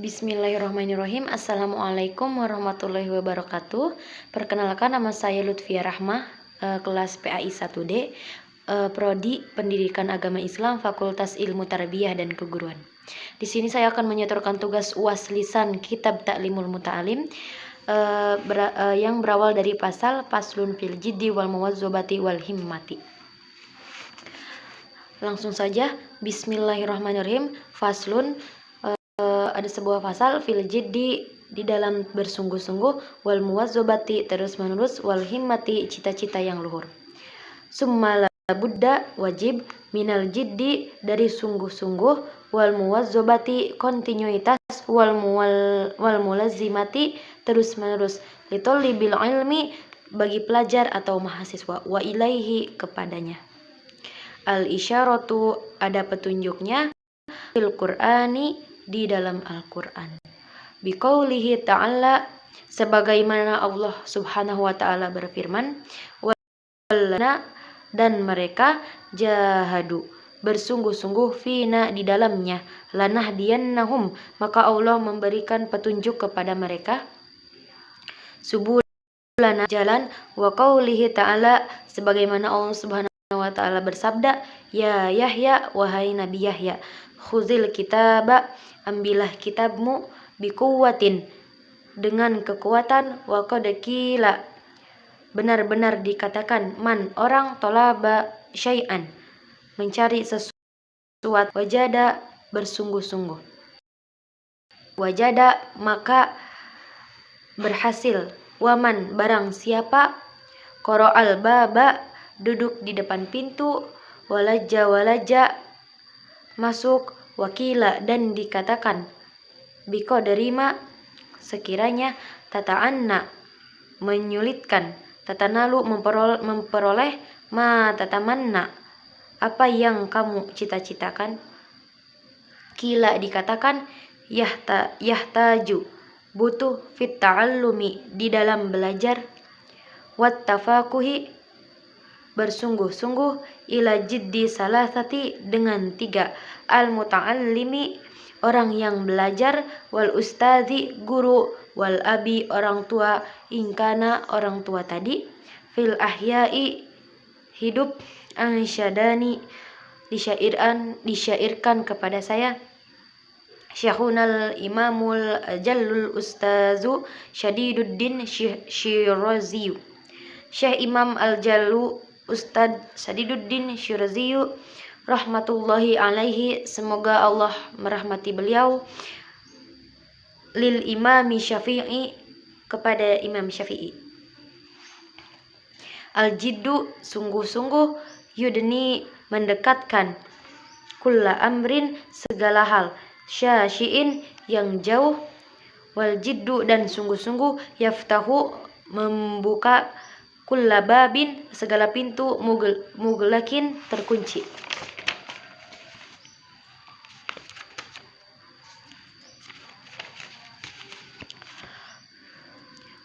Bismillahirrahmanirrahim. Assalamualaikum warahmatullahi wabarakatuh. Perkenalkan, nama saya Lutfia Rahmah, kelas PAI 1D, Prodi Pendidikan Agama Islam, Fakultas Ilmu Tarbiyah dan Keguruan. Di sini saya akan menyetorkan tugas UAS Lisan Kitab Ta'limul Muta'alim yang berawal dari pasal Faslun fil Jiddi wal Muwazzabati wal Himmati. Langsung saja, Bismillahirrahmanirrahim. Faslun, ada sebuah pasal fil jiddi, di dalam bersungguh-sungguh, wal muwazzabati, terus-menerus, wal himmati, cita-cita yang luhur. Summa la budda, wajib, minal jiddi, dari sungguh-sungguh, wal muwazzabati, kontinuitas, wal mulazimati, terus-menerus, litollibil ilmi, bagi pelajar atau mahasiswa, wa ilaihi, kepadanya. Al isyaratu, ada petunjuknya, fil Qur'ani, di dalam Al-Quran. Biqaulihi ta'ala, sebagaimana Allah subhanahu wa ta'ala berfirman, wallana, dan mereka, jahadu, bersungguh-sungguh, fina, di dalamnya, lanahdiyannahum, maka Allah memberikan petunjuk kepada mereka, subulana, jalan, wa qaulihi ta'ala, sebagaimana Allah subhanahu wa ta'ala bersabda, ya Yahya, wahai Nabi Yahya, khuzil kitaba, ambillah kitabmu, bikuwatin, dengan kekuatan, wa qad qila, benar-benar dikatakan, man, orang, tolaba syai'an, mencari sesuatu, wajada, bersungguh-sungguh, wajada, maka berhasil, waman, barang siapa, qara'al baba, duduk di depan pintu, walaja, masuk, wakila, dan dikatakan, biqadarima, sekiranya, tata'anna, menyulitkan, tatanalu, memperoleh, ma tatamanna, apa yang kamu cita-citakan. Kila, dikatakan, yahtaju, butuh, fit ta'allumi, di dalam belajar, wat tafakuhi, bersungguh-sungguh, ila jiddi salasati, dengan 3, al muta'allimi, orang yang belajar, wal ustazi, guru, wal abi, orang tua, ingkana, orang tua tadi, fil ahyai, hidup, ansyadani, disyairkan kepada saya, Syekhunal Imamul Jallul Ustazu Syadiduddin Syiraziyu, Syekh Imam Al-Jallu Ustadz Syadiduddin Syiraziyu, rahmatullahi alaihi, semoga Allah merahmati beliau, lil imami Syafi'i, kepada Imam Syafi'i. Al-jiddu, sungguh-sungguh, yudni, mendekatkan, kulla amrin, segala hal, syasyi'in, yang jauh, wal jiddu, dan sungguh-sungguh, yaftahu, membuka, kulla babin, segala pintu, muglakin, terkunci.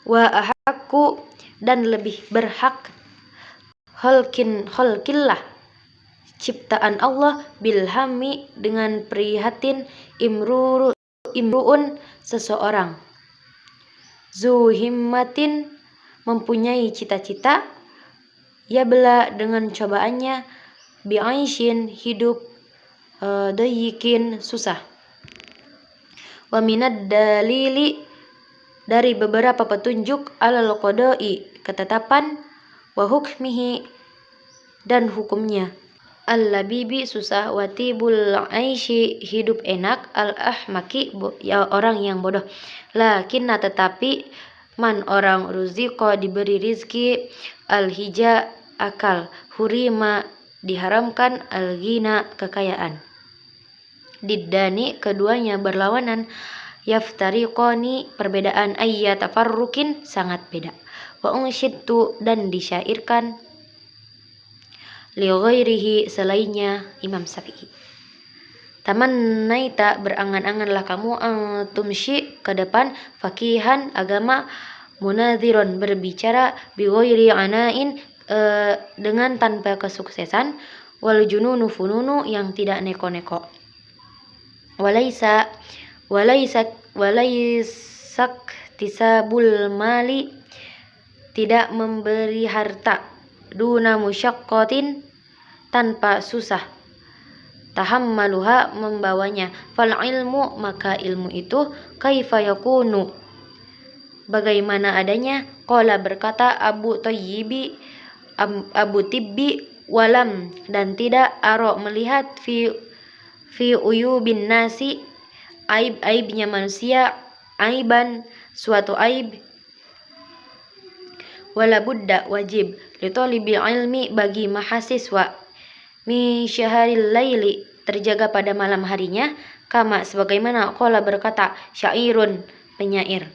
Wa ahakku, dan lebih berhak, khalqillah, ciptaan Allah, bilhami, dengan prihatin, imru'un, seseorang, zuhimmatin, mempunyai cita-cita, yabla, dengan cobaannya, bi'aishin, hidup, dayikin, susah, wa minad dalili, dari beberapa petunjuk, alal qada'i, ketetapan, wa hukmihi, dan hukumnya, al-labibi, susah, watibul aishi, hidup enak, al-ahmaki, ya, orang yang bodoh, lakinna, tetapi, man, orang, ruziqo, diberi rizki, al-hija, akal, hurima, diharamkan, al-ghina, kekayaan. Diddani, keduanya berlawanan, yaftariqoni, perbedaan, ayyatafarrukin, sangat beda, wa unsyidtu, dan disyairkan, li ghairihi, selainnya Imam Syafi'i. Tamannaita, berangan-anganlah kamu, tumshi, ke depan, fakihan, agama, munadhiron, berbicara, bi ghairi anain, dengan tanpa kesuksesan, wal jununu fununu, yang tidak neko-neko, walaisa, walaisak tisabul mali, tidak memberi harta, duna musyaqqatin, tanpa susah, tahammaluha, membawanya, fal ilmu, maka ilmu itu, kaifa yakunu, bagaimana adanya, qala, berkata Abu Tibbi, walam, dan tidak, aro, melihat, fi uyubin nasi, aib-aibnya manusia, aiban, suatu aib, wala budda, wajib, li talibil ilmi, bagi mahasiswa, min syahril laili, terjaga pada malam harinya, kama, sebagaimana, qala, berkata syairun, penyair,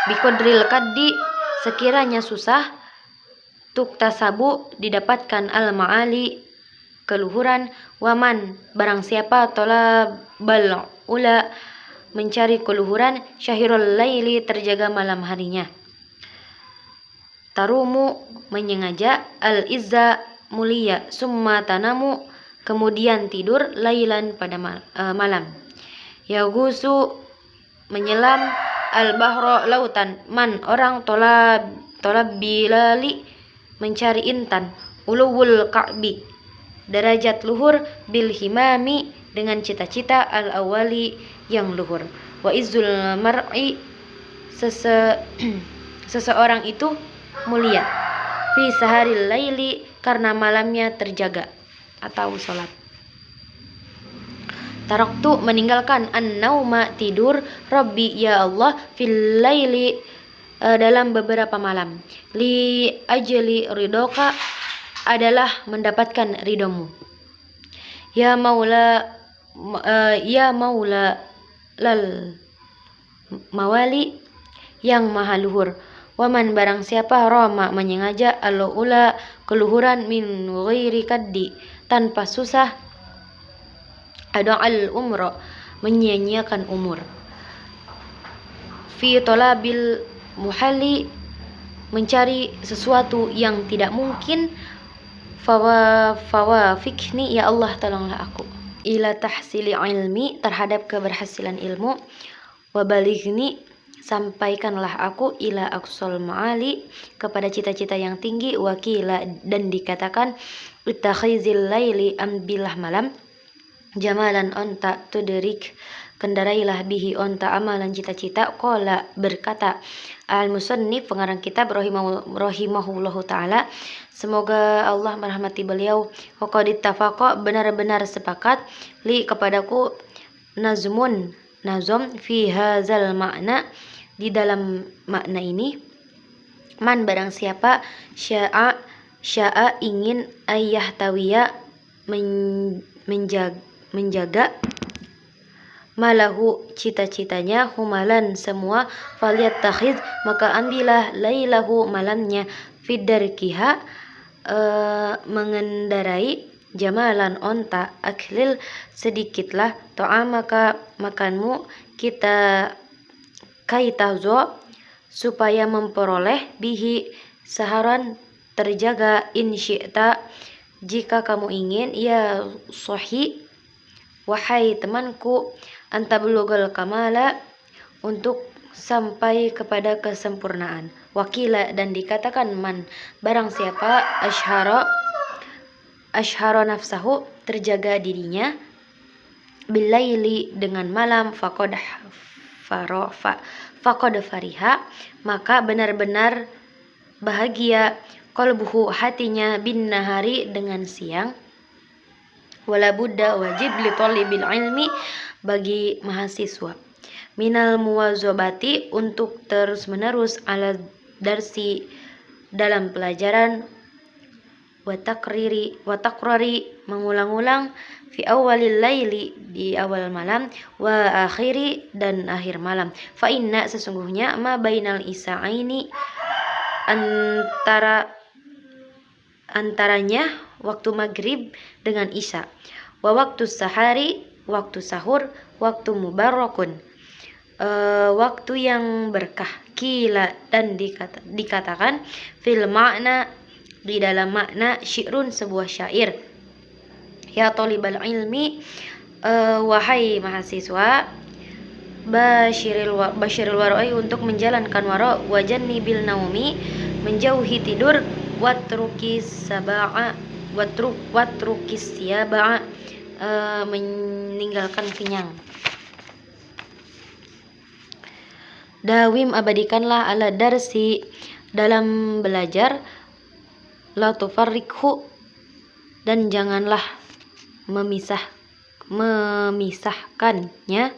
biqadril kaddi, sekiranya susah, tuktasabu, didapatkan, al maali, keluhuran, waman, barang siapa, tolabal ula, mencari keluhuran, syahirul laili, terjaga malam harinya, tarumu, menyengaja, al izza, mulia, summa tanamu, kemudian tidur, lailan, pada malam, yagusu, menyelam, al bahro, lautan, man, orang, tolab bilali, mencari intan, uluwul ka'bi, derajat luhur, bil himami, dengan cita-cita, al awali, yang luhur, wa izzul mar'i, seseorang itu mulia, fi saharil laili, karena malamnya terjaga atau sholat, taraktu, meninggalkan, an-nauma, tidur, Rabbi, ya Allah, fil laili, dalam beberapa malam, li ajli ridoka, adalah mendapatkan ridomu, ya maula lal mawali, yang maha luhur, waman, barang siapa, roma, menyengaja, al-ula, keluhuran, min ghairi kaddi, tanpa susah, ada'al umro, menyia-nyiakan umur, fi tolabil muhalli, mencari sesuatu yang tidak mungkin, fawafikni, ya Allah, tolonglah aku, ila tahsili ilmi, terhadap keberhasilan ilmu, wabalighni, sampaikanlah aku, ila aqsal ma'ali, kepada cita-cita yang tinggi, wakila, dan dikatakan, ittakhizil laili, ambillah malam, jamalan, onta, tudrik, kendarailah, bihi, onta, amalan, cita-cita, qala, berkata al-musannif, pengarang kitab, rahimahullahu ta'ala, semoga Allah merahmati beliau, waqad ittafaqa, benar-benar sepakat, li, kepadaku, nazom, fi hazal makna, di dalam makna ini, man, barang siapa, sya'a, ingin, ayah tawiya, menjaga, malahu, cita-citanya, humalan, semua, falyattakhidh, maka ambillah, lailahu, malamnya, fidarkiha, mengendarai, jamalan, onta, aklil, sedikitlah, to'amaka, makanmu, kita, kaitazo, supaya memperoleh, bihi, saharan, terjaga, insyi'ta, jika kamu ingin, ya sohi, wahai temanku, antablugal kamala, untuk sampai kepada kesempurnaan, wakila, dan dikatakan, man, barang siapa, asharo nafsahu, terjaga dirinya, bilaili, dengan malam, faqad fariha, maka benar-benar bahagia, qalbuhu, hatinya, bin nahari, dengan siang, wala budda, wajib, li talibil ilmi, bagi mahasiswa, minal muwazabati, untuk terus-menerus, ala darsi, dalam pelajaran, wa takrari, mengulang-ulang, fi awalil laili, di awal malam, wa akhiri, dan akhir malam, fa inna, sesungguhnya, ma bainal isa'aini, antaranya waktu maghrib dengan isya, wa waktu sahari, waktu sahur, waktu mubarakun, waktu yang berkah, kila, dan dikatakan, fil makna, di dalam makna, syi'run, sebuah syair, ya talibal ilmi, Wahai mahasiswa, basyiril waro'i untuk menjalankan waro, wajannibil naumi menjauhi tidur, watrukis saba'a watrukis siaba'a meninggalkan kenyang. Dawim abadikanlah ala darsi dalam belajar, la tufarriqhu dan janganlah memisahkannya.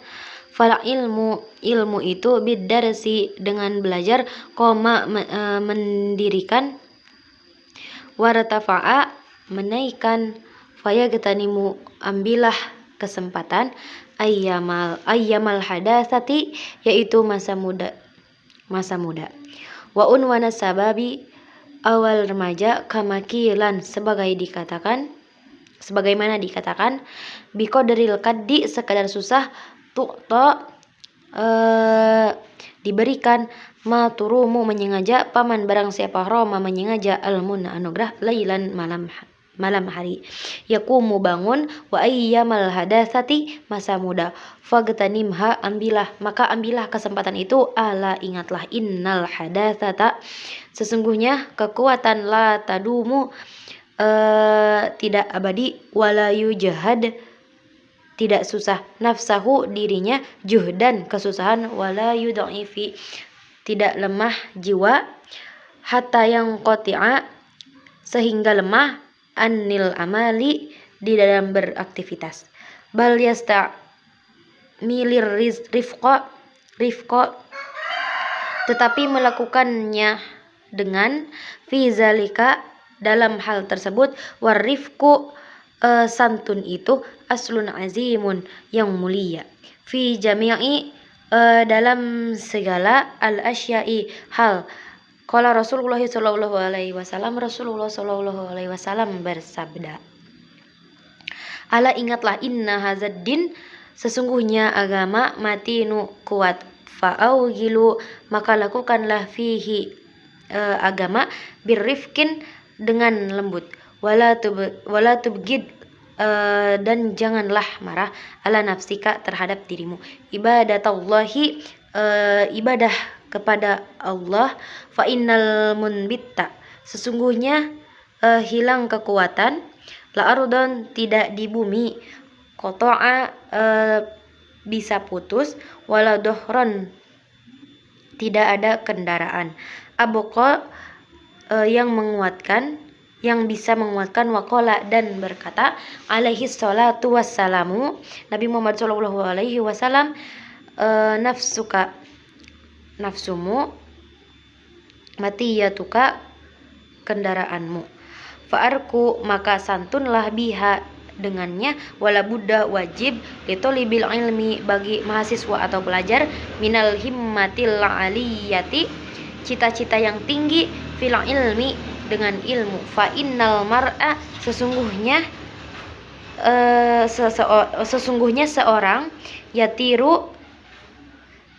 Fal ilmu itu bidarsi dengan belajar, koma mendirikan, wartafa'a menaikkan, fayagtanimu ambillah kesempatan, ayyamal hadatsati yaitu masa muda. Wa unwana sababi awal remaja, kamakilan sebagaimana dikatakan, biqadril kaddi sekadar susah, tu'ta diberikan, ma turumu menyengaja, paman barang siapa roma menyengaja, almunna anugerah, lailan malam hari, yakumu bangun, wa ayyamal hadatsati masa muda, fagtanimha maka ambillah kesempatan itu, ala ingatlah, innal hadatsata sesungguhnya kekuatan, la tadumu tidak abadi, wala yujahad tidak susah, nafsahu dirinya, juhdan kesusahan, wala yudha'ifi tidak lemah jiwa, hatta yang qati'a sehingga lemah, anil amali di dalam beraktivitas, bal yasta'milir rifqa tetapi melakukannya dengan, fi zalika dalam hal tersebut, warifku santun itu, aslun azimun yang mulia, fi jami'i dalam segala al asyai hal. Qala Rasulullah sallallahu alaihi wasallam, Rasulullah sallallahu alaihi wasallam bersabda, ala ingatlah, inna hazaddin sesungguhnya agama, matinu kuat, fa'augilu maka lakukanlah, fihi agama, birrifkin dengan lembut, wala tubgid dan janganlah marah, ala nafsika terhadap dirimu, ibadatallahi ibadah kepada Allah, fa innal munbitta sesungguhnya hilang kekuatan, la ardon tidak di bumi, qata'a bisa putus, wala dohron tidak ada kendaraan, abqa yang bisa menguatkan, waqala dan berkata, alaihi salatu wassalamu Nabi Muhammad sallallahu alaihi wasallam, nafsumu, matiyatuka kendaraanmu, fa'arku maka santunlah, biha dengannya, wala buddha wajib, litolibil ilmi bagi mahasiswa atau pelajar, minal himmatil aliyati cita-cita yang tinggi, fil ilmi dengan ilmu, fa innal mar'a sesungguhnya seorang, yatiru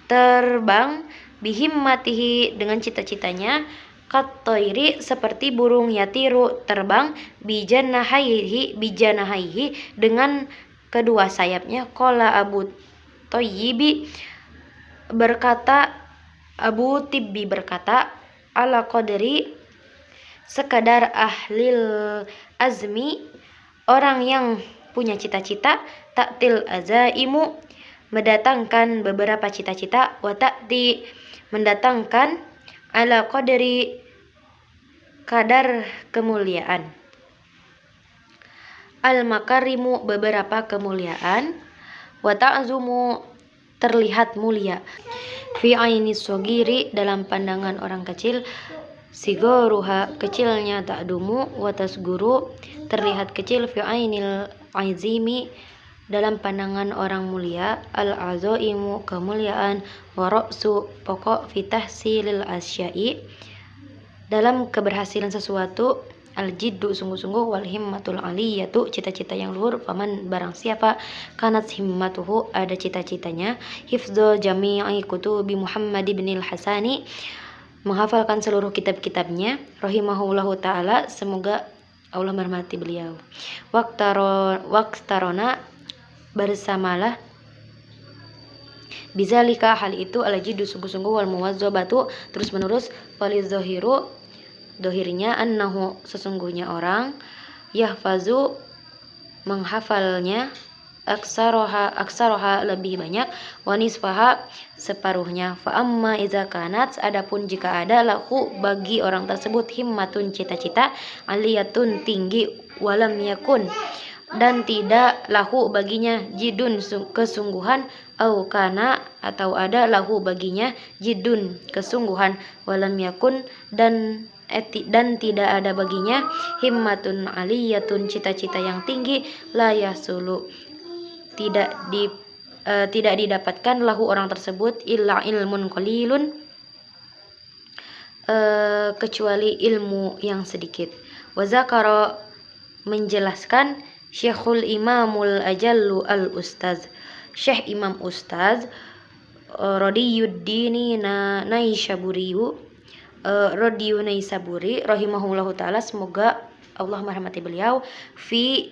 terbang, bihimmatihi dengan cita-citanya, katoiri seperti burung, yatiru terbang, bijanahaihi dengan kedua sayapnya. Qala Abu Tibbi berkata, ala qadri sekadar ahlil azmi orang yang punya cita-cita, ta'til azaimu mendatangkan beberapa cita-cita, wa ta'ti mendatangkan, ala qadri kadar kemuliaan, al makarimu beberapa kemuliaan, wa ta'zumu terlihat mulia, fi aini sogiri dalam pandangan orang kecil, sigoruha kecilnya, ta'dumu wa tasguru terlihat kecil, fi ainil azimi dalam pandangan orang mulia, al azaimu kemuliaan, wa ra'su pokok, fi tahsilil asyai dalam keberhasilan sesuatu, al jiddu sungguh-sungguh, wal himmatul aliyatu cita-cita yang luhur, faman barang siapa, kanat himmatuhu ada cita-citanya, hifdzu jami'i kutubi Muhammad ibnil Hasani menghafalkan seluruh kitab-kitabnya, rahimahullahu ta'ala semoga Allah merahmati beliau, waqtarona bersamalah bizalika hal itu alajidu sungguh-sungguh wal muwazzabatu terus menerus falizohiru dohirnya annahu sesungguhnya orang yahfazu menghafalnya aksaroha lebih banyak wanisfaha separuhnya fa amma iza kanat adapun jika ada lahu bagi orang tersebut himmatun cita-cita aliyatun tinggi walam yakun dan tidak lahu baginya jidun kesungguhan au kana atau ada lahu baginya jidun kesungguhan walam yakun dan tidak ada baginya himmatun aliyatun cita-cita yang tinggi la yasulu tidak didapatkan lahu orang tersebut illa ilmun qalilun kecuali ilmu yang sedikit. Wa zakara menjelaskan Syekhul Imamul Ajallu al Ustaz Syekh Imam Ustaz Radiyuddini Naisaburi rahimahullahu taala, semoga Allah merahmati beliau, fi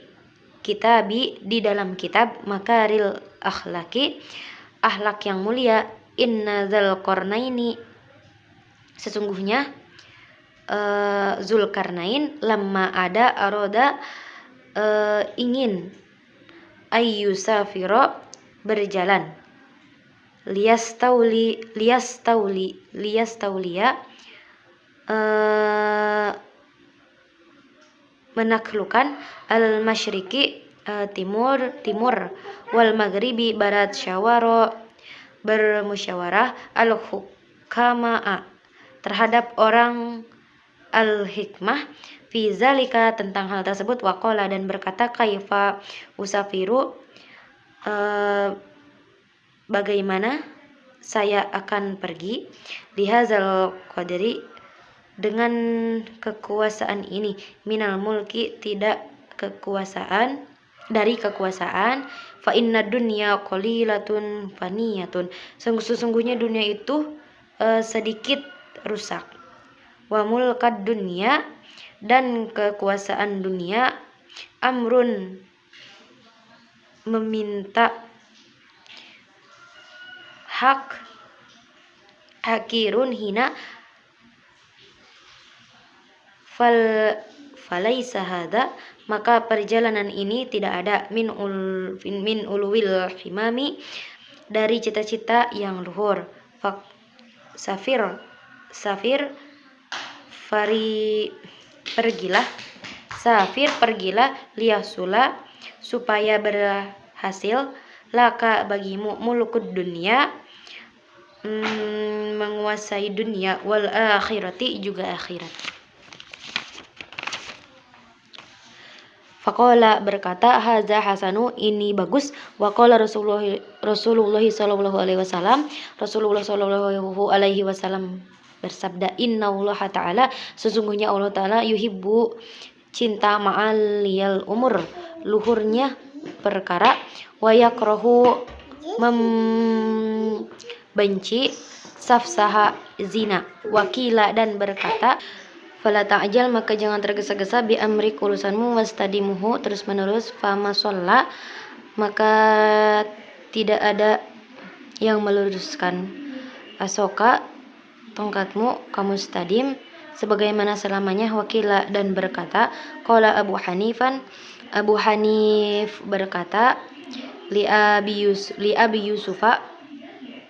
kitabi di dalam kitab Makaril Akhlaki akhlak yang mulia, inna Dzulqarnaini sesungguhnya Zulkarnain lamma ada aroda ingin ayyusafiro berjalan liyastauliya menaklukkan al-masyriqi timur wal maghribi barat syawaro bermusyawarah al-hukama'a terhadap orang al-hikmah fi zalika tentang hal tersebut waqala dan berkata kaifa usafiru bagaimana saya akan pergi lihazal qadri dengan kekuasaan ini minal mulki tidak kekuasaan dari kekuasaan fa inna dunya qalilatun faniyatun sesungguhnya dunia itu sedikit rusak wa mulkad dunya dan kekuasaan dunia amrun meminta hak hakirun hina falaisa hada maka perjalanan ini tidak ada min ulwil himami dari cita-cita yang luhur safir pergilah liyasula supaya berhasil laka bagimu mulukud dunia menguasai dunia wal akhirati juga akhirat. Faqala berkata haza hasanu ini bagus wa qala Rasulullah sallallahu alaihi wasallam Rasulullah sallallahu alaihi wasallam bersabda innallaha ta'ala sesungguhnya Allah taala yuhibbu cinta ma'aliyal umur luhurnya perkara wa yakrahu membenci safsaha zina wakila dan berkata fala ta'jal maka jangan tergesa-gesa bi amrik urusanmu wastadimuhu terus menerus fama sholla maka tidak ada yang meluruskan asoka tongkatmu kamu stadim sebagaimana selamanya wakila dan berkata qala Abu Hanif berkata li Abi Yusufa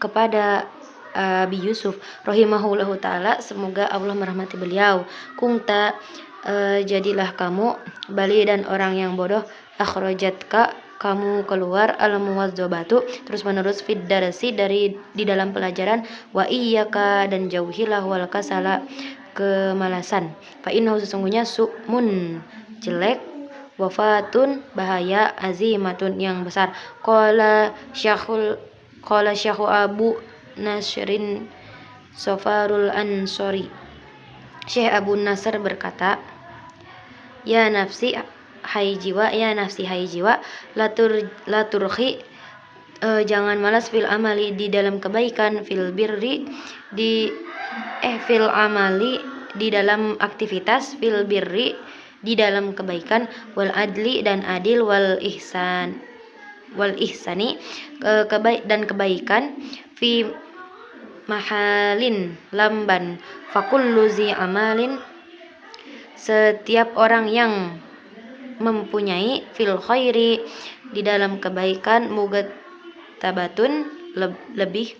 kepada Abi Yusuf rahimahullahu taala semoga Allah merahmati beliau kunta jadilah kamu bali dan orang yang bodoh akhrajatka kamu keluar al-muwazzabatu terus menerus fid darasi di dalam pelajaran wa iyyaka dan jauhilah wal kasala kemalasan fa innahu sesungguhnya su'mun jelek wafatun bahaya azimatun yang besar qala syakhu Abu Nasrin Sofarul Ansori Syekh Abu Nasr berkata ya nafsi hai jiwa laturhi jangan malas fil amali di dalam kebaikan fil amali di dalam aktivitas fil birri di dalam kebaikan wal adli dan adil wal ihsan wal ihsani dan kebaikan fi mahalin lamban fakullu zi amalin setiap orang yang mempunyai fil khairi di dalam kebaikan tabatun lebih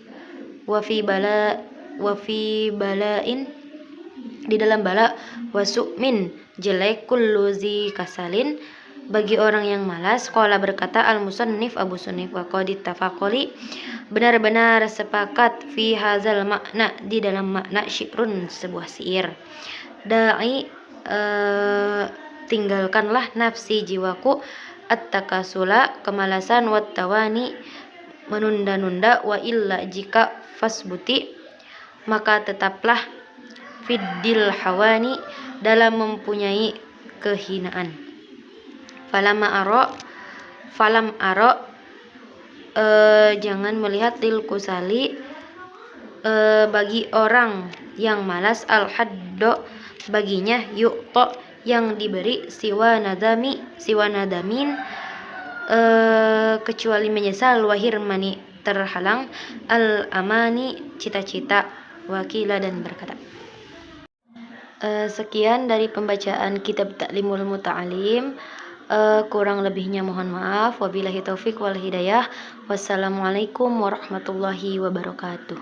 wafi balain di dalam bala wasukmin jelek kulluzi kasalin bagi orang yang malas. Qala berkata al musannif Abu Sunnif wa qad tafaqali benar-benar sepakat fi hazal makna di dalam makna syikrun sebuah syair. Da'i tinggalkanlah nafsi jiwaku at-takasula kemalasan wat tawani menunda-nunda wa illa jika fasbuti maka tetaplah fiddil hawani dalam mempunyai kehinaan. Falam aro jangan melihat lil kusali bagi orang yang malas al haddo baginya yu'to yang diberi siwa nadamin kecuali menyesal wahirmani terhalang al amani cita-cita wakila dan berkata. Sekian dari pembacaan kitab Ta'limul Muta'alim. Kurang lebihnya mohon maaf. Wabillahi taufik wal hidayah. Wassalamualaikum warahmatullahi wabarakatuh.